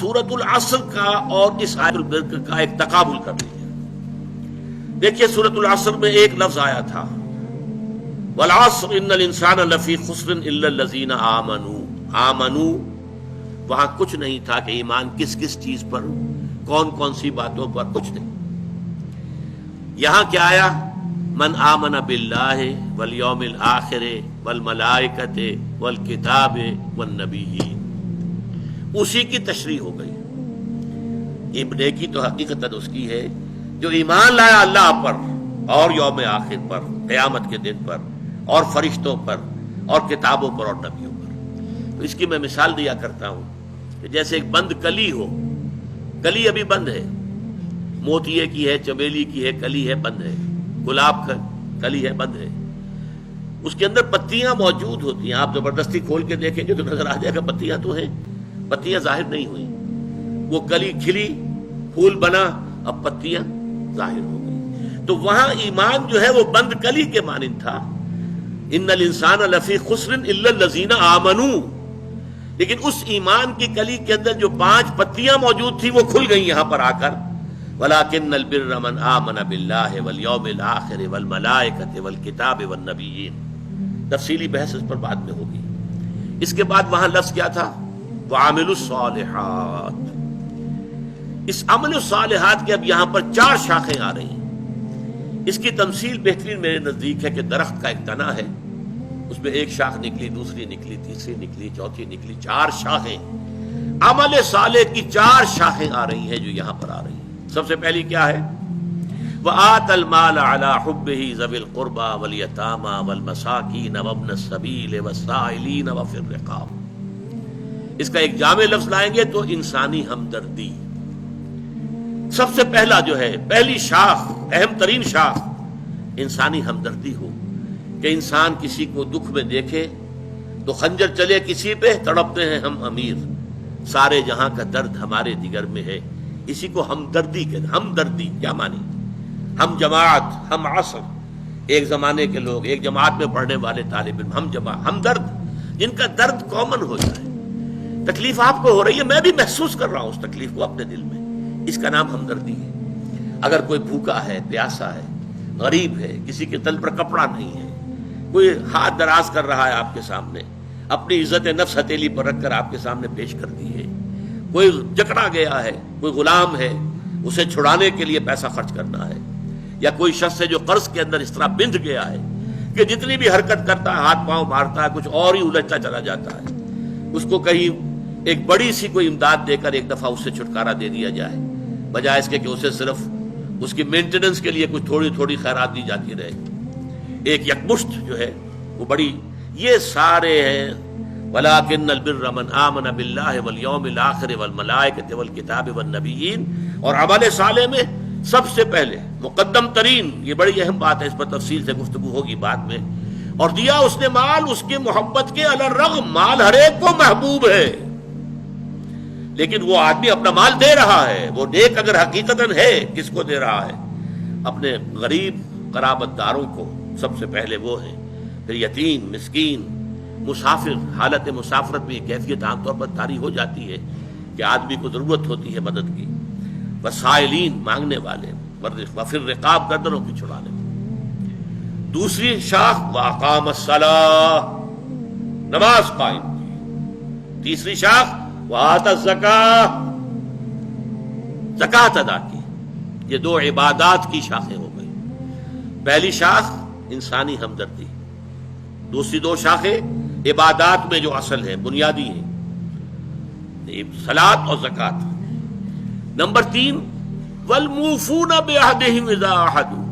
سورۃ العصر کا اور اس آیت البرق کا ایک تقابل کر لیجیے. دیکھیے سورۃ العصر میں ایک لفظ آیا تھا والعصر ان الانسان لفی خسر الا الذین آمنوا. وہاں کچھ نہیں تھا کہ ایمان کس کس چیز پر، کون کون سی باتوں پر، کچھ نہیں. یہاں کیا آیا؟ من آمن باللہ والیوم الآخر والملائکۃ والکتاب والنبیین. اسی کی تشریح ہو گئی. یہ نیکی تو حقیقتاً اس کی ہے جو ایمان لایا اللہ پر اور یوم آخر پر، قیامت کے دن پر، اور فرشتوں پر، اور کتابوں پر، اور نبیوں پر. تو اس کی میں مثال دیا کرتا ہوں کہ جیسے ایک بند کلی ہو، کلی ابھی بند ہے، موتیے کی ہے، چمیلی کی ہے، کلی ہے، بند ہے، گلاب کا کلی ہے، بند ہے. اس کے اندر پتیاں موجود ہوتی ہیں. آپ زبردستی کھول کے دیکھیں گے تو نظر آ جائے گا پتیاں تو ہیں، پتیاں ظاہر نہیں ہوئی. وہ کلی کھلی، پھول بنا، اب پتیاں ظاہر ہو گئی. تو وہاں ایمان جو ہے وہ بند کلی کے مانند تھا. ان الانسان لفی خسر الا الذین آمنوا. لیکن اس ایمان کی کلی کے اندر جو 5 پتیاں موجود تھی وہ کھل گئی یہاں پر آ کر. وَلَٰكِنَّ الْبِرَّ مَنْ آمَنَ بِاللَّهِ وَالْيَوْمِ الْآخِرِ وَالْمَلَائِكَةِ وَالْكِتَابِ وَالنَّبِيِّينَ. تفصیلی بحث اس پر بعد میں ہوگی. اس کے بعد وہاں لفظ کیا تھا؟ وَعَمِلُوا الصَّالِحَاتِ. اس عمل الصالحات کے اب یہاں پر 4 شاخیں آ رہی ہیں. اس کی تمثیل بہترین میرے نزدیک ہے کہ درخت کا ایک تنا ہے، اس میں ایک شاخ نکلی، دوسری نکلی، تیسری نکلی، چوتھی نکلی، 4 شاخیں. عمل صالح کی 4 شاخیں آ رہی ہیں جو یہاں پر آ رہی ہیں. سب سے پہلی کیا ہے؟ وَآتَى الْمَالَ عَلَىٰ حُبِّهِ ذَوِي الْقُرْبَىٰ وَالْيَتَامَىٰ وَالْمَسَاكِينَ وَابْنَ السَّبِيلِ وَالسَّائِلِينَ وَفِي الرِّقَابِ. اس کا ایک جامع لفظ لائیں گے تو انسانی ہمدردی. سب سے پہلا جو ہے، پہلی شاخ، اہم ترین شاخ انسانی ہمدردی ہو کہ انسان کسی کو دکھ میں دیکھے تو خنجر چلے کسی پہ، تڑپتے ہیں ہم امیر، سارے جہاں کا درد ہمارے جگر میں ہے. اسی کو ہمدردی کہتے ہیں. ہمدردی کیا مانی؟ ہم جماعت، ہم عصر، ایک زمانے کے لوگ، ایک جماعت میں پڑھنے والے طالب علم، ہم جماعت، ہم درد، جن کا درد کامن ہو جائے. تکلیف آپ کو ہو رہی ہے، میں بھی محسوس کر رہا ہوں اس تکلیف کو اپنے دل میں، اس کا نام ہمدردی ہے. اگر کوئی بھوکا ہے، پیاسا ہے، غریب ہے، کسی کے تل پر کپڑا نہیں ہے، کوئی ہاتھ دراز کر رہا ہے آپ کے سامنے، اپنی عزت نفس ہتھیلی پر رکھ کر آپ کے سامنے پیش کر دی ہے، کوئی جکڑا گیا ہے، کوئی غلام ہے، اسے چھڑانے کے لیے پیسہ خرچ کرنا ہے، یا کوئی شخص ہے جو قرض کے اندر اس طرح بندھ گیا ہے کہ جتنی بھی حرکت کرتا ہے، ہاتھ پاؤں مارتا ہے، کچھ اور ہی الجھتا چلا جاتا ہے. اس کو کہیں ایک بڑی سی کوئی امداد دے کر ایک دفعہ اس سے چھٹکارا دے دیا جائے، بجائے اس کے کہ اسے صرف اس کی مینٹیننس کے لیے کچھ تھوڑی تھوڑی خیرات دی جاتی رہے. ایک یکمشت جو ہے وہ بڑی، یہ سارے ہیں. وَلَٰكِنَّ الْبِرَّ مَنْ آمَنَ بِاللَّهِ وَالْيَوْمِ الْآخِرِ وَالْمَلَائِكَةِ وَالْكِتَابِ وَالنَّبِيِّينَ. اور عمل صالح میں سب سے پہلے مقدم ترین، یہ بڑی اہم بات ہے، اس پر تفصیل سے گفتگو ہوگی بعد میں. اور دیا اس نے مال اس کی محبت کے علی الرغم. مال ہر ایک کو محبوب ہے، لیکن وہ آدمی اپنا مال دے رہا ہے، وہ نیک اگر حقیقتاً ہے، کس کو دے رہا ہے؟ اپنے غریب قرابت داروں کو سب سے پہلے وہ ہیں، پھر یتیم، مسکین، مسافر. حالت مسافرت میں یہ کیفیت عام طور پر طاری ہو جاتی ہے کہ آدمی کو ضرورت ہوتی ہے مدد کی. وسائلین، مانگنے والے، وفی الرقاب، گردنوں کی چھڑانے. دوسری شاخ واقام الصلاۃ، نماز قائم کی. تیسری شاخ وآت الزکاۃ، زکوٰۃ ادا کی. یہ 2 عبادات کی شاخیں ہو گئی. پہلی شاخ انسانی ہمدردی، دوسری 2 شاخیں عبادات میں جو اصل ہے، بنیادی ہے، صلاۃ اور زکوٰۃ. نمبر 3 والموفون بعہدہم اذا عاہدوا.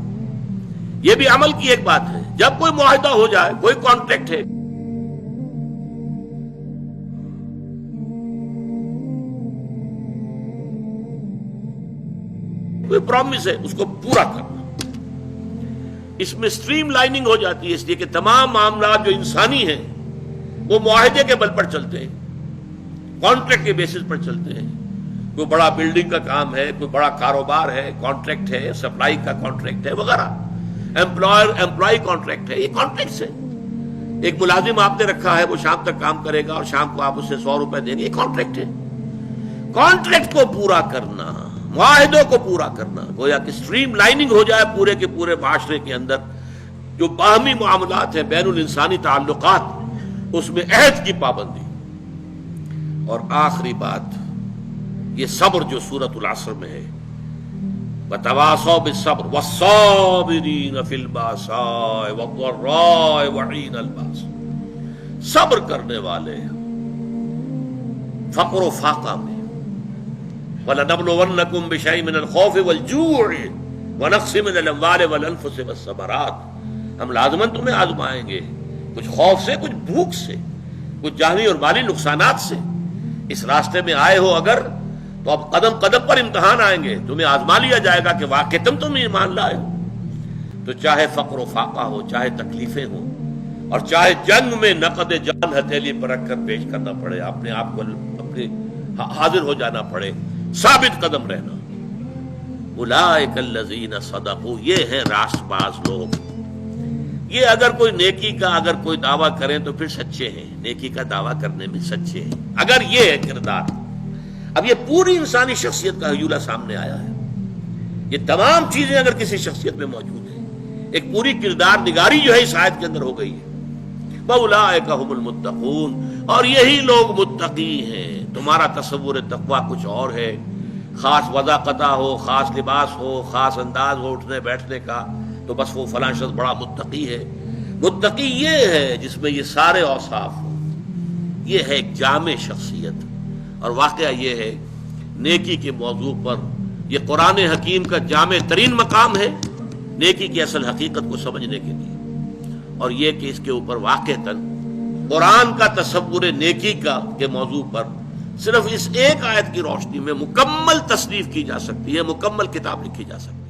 یہ بھی عمل کی ایک بات ہے. جب کوئی معاہدہ ہو جائے، کوئی کانٹریکٹ ہے، کوئی پرومس ہے، اس کو پورا کرنا. اس میں سٹریم لائننگ ہو جاتی ہے، اس لیے کہ تمام معاملات جو انسانی ہیں وہ معاہدے کے بل پر چلتے ہیں، کانٹریکٹ کے بیسس پر چلتے ہیں. کوئی بڑا بلڈنگ کا کام ہے، کوئی بڑا کاروبار ہے، کانٹریکٹ ہے، سپلائی کا کانٹریکٹ ہے وغیرہ، امپلائی کانٹریکٹ ہے، یہ کانٹریکٹس ہے. ایک ملازم آپ نے رکھا ہے، وہ شام تک کام کرے گا اور شام کو آپ اسے 100 روپے دیں گے، یہ کانٹریکٹ ہے. کانٹریکٹ کو پورا کرنا، معاہدوں کو پورا کرنا، گویا کہ اسٹریم لائننگ ہو جائے پورے کے پورے معاشرے کے اندر جو باہمی معاملات ہیں، بین الانسانی تعلقات، اس میں عہد کی پابندی۔ اور آخری بات یہ صبر جو سورۃ العصر میں ہے، وَتَوَاصَوْا بِالصَّبْرِ وَالصَّابِرِينَ فِي الْبَأْسَاءِ وَالضَّرَّاءِ وَحِينَ الْبَأْسِ، صبر کرنے والے فقر و فاقہ میں، وَلَنَبْلُوَنَّكُمْ بِشَيْءٍ مِّنَ الْخَوْفِ وَالْجُوعِ وَنَقْصٍ مِّنَ الْأَمْوَالِ وَالْأَنفُسِ وَالثَّمَرَاتِ، ہم لازماً تمہیں آزمائیں گے، کچھ خوف سے، کچھ بھوک سے، کچھ جانی اور مالی نقصانات سے۔ اس راستے میں آئے ہو اگر تو اب قدم قدم پر امتحان آئیں گے، تمہیں آزما لیا جائے گا کہ واقعتاً تم ایمان لائے ہو۔ تو چاہے فقر و فاقہ ہو، چاہے تکلیفیں ہوں، اور چاہے جنگ میں نقد جان ہتھیلی پر رکھ کر پیش کرنا پڑے، اپنے آپ کو اپنے حاضر ہو جانا پڑے، ثابت قدم رہنا۔ اولئک الذین صدقوا، یہ ہیں راست باز لوگ۔ یہ اگر کوئی نیکی کا اگر کوئی دعویٰ کریں تو پھر سچے ہیں، نیکی کا دعویٰ کرنے میں سچے ہیں، اگر یہ ہے کردار۔ اب یہ پوری انسانی شخصیت کا حجولہ سامنے آیا ہے، یہ تمام چیزیں اگر کسی شخصیت میں موجود ہیں، ایک پوری کردار نگاری جو ہے اس آیت کے اندر ہو گئی ہے۔ وَأُولَٰئِكَ هُمُ الْمُتَّقُونَ، اور یہی لوگ متقی ہیں۔ تمہارا تصور تقویٰ کچھ اور ہے، خاص وضاقتہ ہو، خاص لباس ہو، خاص انداز ہو اٹھنے بیٹھنے کا، تو بس وہ فلاں شخص بڑا متقی ہے۔ متقی یہ ہے جس میں یہ سارے اوصاف ہوں، یہ ہے ایک جامع شخصیت۔ اور واقعہ یہ ہے نیکی کے موضوع پر یہ قرآن حکیم کا جامع ترین مقام ہے نیکی کی اصل حقیقت کو سمجھنے کے لیے، اور یہ کہ اس کے اوپر واقعتاً قرآن کا تصور نیکی کا کے موضوع پر صرف اس ایک آیت کی روشنی میں مکمل تصنیف کی جا سکتی ہے، مکمل کتاب لکھی جا سکتی ہے۔